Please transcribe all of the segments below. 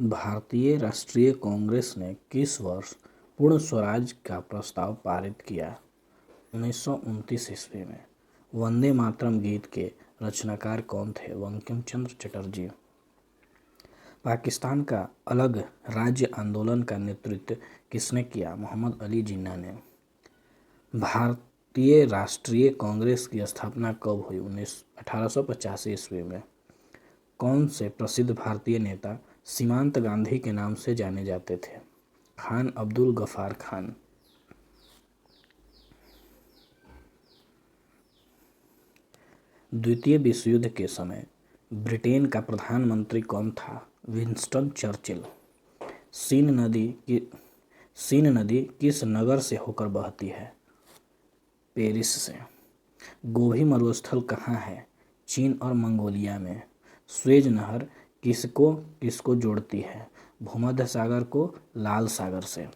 भारतीय राष्ट्रीय कांग्रेस ने किस वर्ष पूर्ण स्वराज का प्रस्ताव पारित किया? 1929 ईस्वी में। वंदे मातरम गीत के रचनाकार कौन थे? बंकिम चंद्र चटर्जी। पाकिस्तान का अलग राज्य आंदोलन का नेतृत्व किसने किया? मोहम्मद अली जिन्ना ने। भारतीय राष्ट्रीय कांग्रेस की स्थापना कब हुई? 1885 ईस्वी में। कौन से प्रसिद्ध भारतीय नेता सीमांत गांधी के नाम से जाने जाते थे? खान अब्दुल गफार खान। द्वितीय विश्व युद्ध के समय ब्रिटेन का प्रधानमंत्री कौन था? Winston Churchill. सीन नदी किस नगर से होकर बहती है? पेरिस से। गोबी मरुस्थल कहाँ है? चीन और मंगोलिया में। स्वेज नहर किसको किसको जोड़ती है? भूमध्य सागर को लाल सागर से।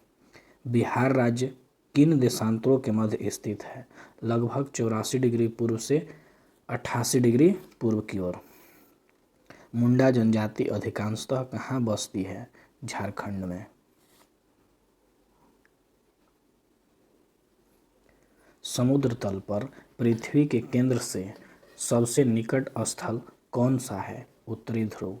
बिहार राज्य किन देशांतरों के मध्य स्थित है? लगभग 84 डिग्री पूर्व से 88 डिग्री पूर्व की ओर। मुंडा जनजाति अधिकांशतः कहाँ बसती है? झारखंड में। समुद्र तल पर पृथ्वी के केंद्र से सबसे निकट स्थल कौन सा है? उत्तरी ध्रुव।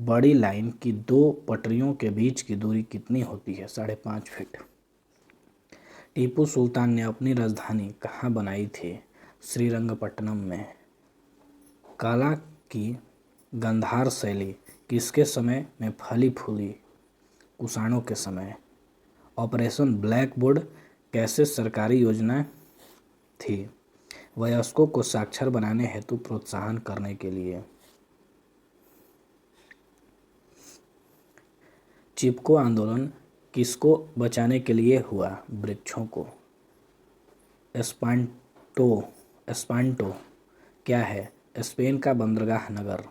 बड़ी लाइन की दो पटरियों के बीच की दूरी कितनी होती है? 5.5 फीट। टीपू सुल्तान ने अपनी राजधानी कहाँ बनाई थी? श्रीरंगपट्टनम में। कला की गांधार शैली किसके समय में फली फूली? कुषाणों के समय। ऑपरेशन ब्लैक बोर्ड कैसे सरकारी योजना थी? वयस्कों को साक्षर बनाने हेतु प्रोत्साहन करने के लिए। चिपको आंदोलन किसको बचाने के लिए हुआ? वृक्षों को। एस्पांटो क्या है? स्पेन का बंदरगाह नगर।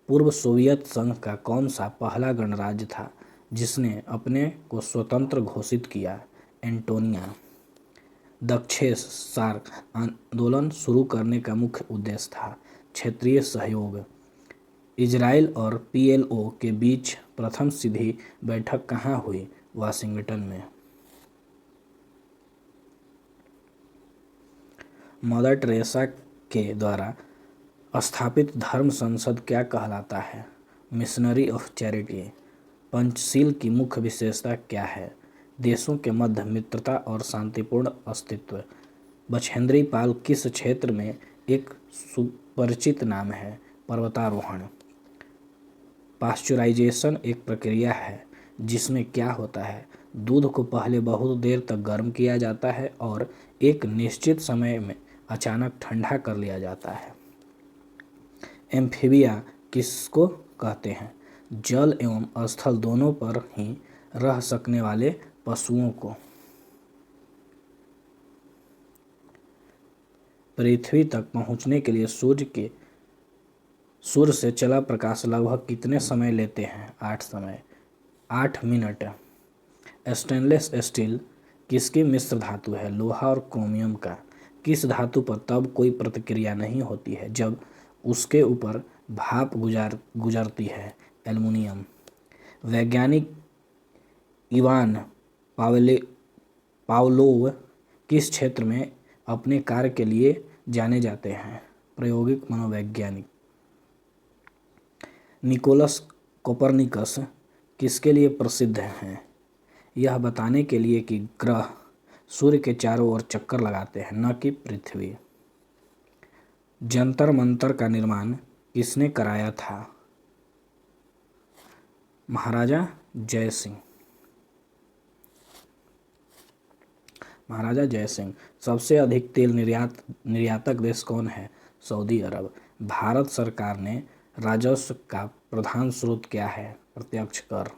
पूर्व सोवियत संघ का कौन सा पहला गणराज्य था जिसने अपने को स्वतंत्र घोषित किया? एंटोनिया। दक्षेस सार्क आंदोलन शुरू करने का मुख्य उद्देश्य था क्षेत्रीय सहयोग। इजराइल और पीएलओ के बीच प्रथम सीधी बैठक कहाँ हुई? वाशिंगटन में। मदर टेरेसा के द्वारा स्थापित धर्म संसद क्या कहलाता है? Missionary of charity. पंचशील की मुख्य विशेषता क्या है? देशों के मध्य मित्रता और शांतिपूर्ण अस्तित्व। बछेंद्री पाल किस क्षेत्र में एक सुपरिचित नाम है? पर्वतारोहण। पाश्चुराइजेशन एक प्रक्रिया है जिसमें क्या होता है? दूध को पहले बहुत देर तक गर्म किया जाता है और एक निश्चित समय में अचानक ठंडा कर लिया जाता है। एम्फीबिया किसको कहते हैं? जल एवं स्थल दोनों पर ही रह सकने वाले पशुओं को। पृथ्वी तक पहुंचने के लिए सूर्य से चला प्रकाश लगभग कितने समय लेते हैं? 8 मिनट। स्टेनलेस स्टील किसकी मिश्र धातु है? लोहा और क्रोमियम का। किस धातु पर तब कोई प्रतिक्रिया नहीं होती है जब उसके ऊपर भाप गुजरती है? एल्युमिनियम। वैज्ञानिक इवान पावलोव किस क्षेत्र में अपने कार्य के लिए जाने जाते हैं? प्रायोगिक मनोवैज्ञानिक। निकोलस कोपरनिकस किसके लिए प्रसिद्ध हैं? यह बताने के लिए कि ग्रह सूर्य के चारों ओर चक्कर लगाते हैं, न कि पृथ्वी। जंतर मंतर का निर्माण किसने कराया था? महाराजा जय सिंह। सबसे अधिक तेल निर्यातक देश कौन है? सऊदी अरब। भारत सरकार ने राजस्व का प्रधान स्रोत क्या है? प्रत्यक्ष कर।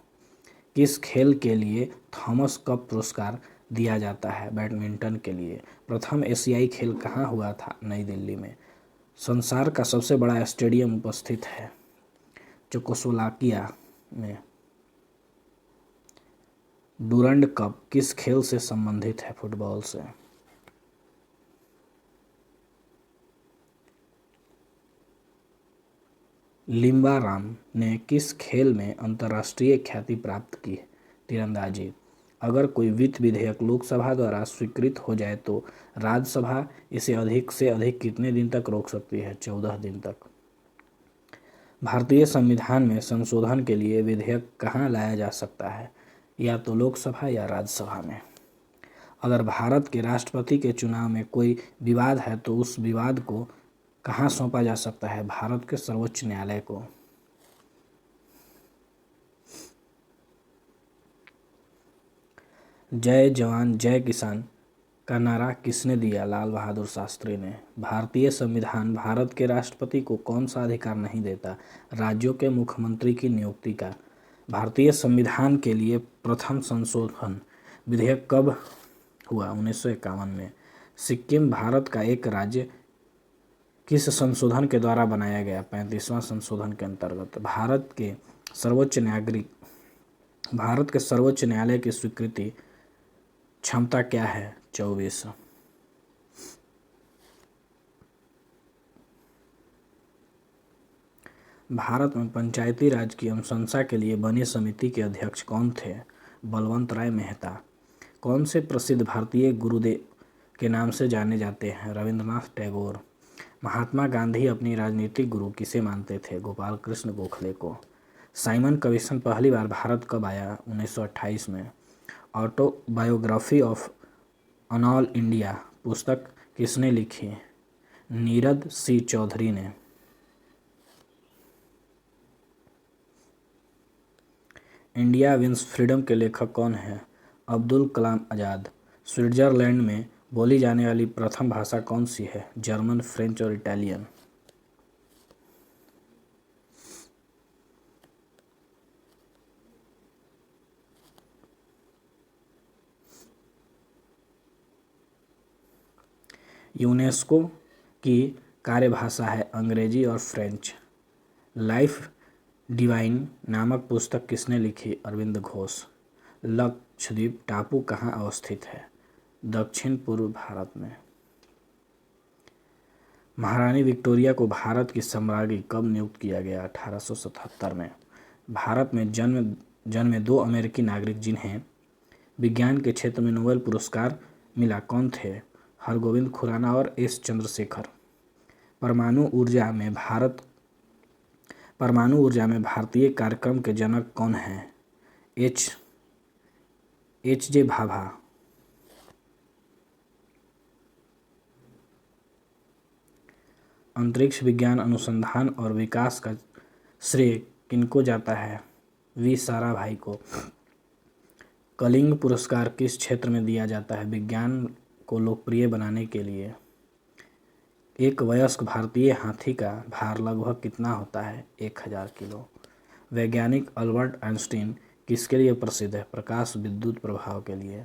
किस खेल के लिए थॉमस कप पुरस्कार दिया जाता है? बैडमिंटन के लिए। प्रथम एशियाई खेल कहाँ हुआ था? नई दिल्ली में। संसार का सबसे बड़ा स्टेडियम उपस्थित है चेकोस्लोवाकिया में। डुरंड कप किस खेल से संबंधित है? फुटबॉल से। लिम्बाराम ने किस खेल में अंतर्राष्ट्रीय ख्याति प्राप्त की? तीरंदाजी। अगर कोई वित्त विधेयक लोकसभा द्वारा स्वीकृत हो जाए तो राज्यसभा इसे अधिक से अधिक कितने दिन तक रोक सकती है? 14 दिन तक। भारतीय संविधान में संशोधन के लिए विधेयक कहाँ लाया जा सकता है? या तो लोकसभा या राज्यसभा में। अगर भारत के राष्ट्रपति के चुनाव में कोई विवाद है तो उस विवाद को कहाँ सौंपा जा सकता है? भारत के सर्वोच्च न्यायालय को। जय जवान जय किसान का नारा किसने दिया? लाल बहादुर शास्त्री ने। भारतीय संविधान भारत के राष्ट्रपति को कौन सा अधिकार नहीं देता? राज्यों के मुख्यमंत्री की नियुक्ति का। भारतीय संविधान के लिए प्रथम संशोधन विधेयक कब हुआ? 1951 में। सिक्किम भारत का एक राज्य किस संशोधन के द्वारा बनाया गया? 35वां संशोधन के अंतर्गत। भारत के सर्वोच्च न्यायालय की स्वीकृति क्षमता क्या है? 24। भारत में पंचायती राज की अनुशंसा के लिए बनी समिति के अध्यक्ष कौन थे? बलवंत राय मेहता। कौन से प्रसिद्ध भारतीय गुरुदेव के नाम से जाने जाते हैं? रविंद्रनाथ टैगोर। महात्मा गांधी अपनी राजनीतिक गुरु किसे मानते थे? गोपाल कृष्ण गोखले को। साइमन कमीशन पहली बार भारत कब आया? 1928 में। Autobiography of on all India पुस्तक किसने लिखी? नीरद सी चौधरी ने। इंडिया विंस फ्रीडम के लेखक कौन हैं? अब्दुल कलाम आज़ाद। स्विट्जरलैंड में बोली जाने वाली प्रथम भाषा कौन सी है? जर्मन, फ्रेंच और इटालियन। यूनेस्को की कार्यभाषा है अंग्रेजी और फ्रेंच। लाइफ डिवाइन नामक पुस्तक किसने लिखी? अरविंद घोष। लक्षद्वीप टापू कहाँ अवस्थित है? दक्षिण पूर्व भारत में। महारानी विक्टोरिया को भारत की सम्राज्ञी कब नियुक्त किया गया? 1877 में। भारत में जन्मे 2 अमेरिकी नागरिक जिन्हें विज्ञान के क्षेत्र में नोबेल पुरस्कार मिला कौन थे? हरगोविंद खुराना और एस चंद्रशेखर। परमाणु ऊर्जा में भारतीय कार्यक्रम के जनक कौन हैं? H J Bhabha. अंतरिक्ष विज्ञान अनुसंधान और विकास का श्रेय किनको जाता है? वी साराभाई को। कलिंग पुरस्कार किस क्षेत्र में दिया जाता है? विज्ञान को लोकप्रिय बनाने के लिए। एक वयस्क भारतीय हाथी का भार लगभग कितना होता है? 1000 किलो। वैज्ञानिक अल्बर्ट आइंस्टीन किसके लिए प्रसिद्ध है? प्रकाश विद्युत प्रभाव के लिए।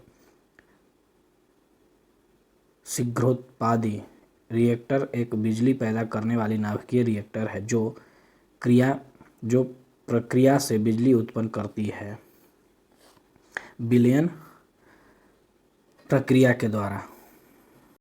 शीघ्रोत्पादी रिएक्टर एक बिजली पैदा करने वाली नाभिकीय रिएक्टर है जो प्रक्रिया से बिजली उत्पन्न करती है विलयन प्रक्रिया के द्वारा।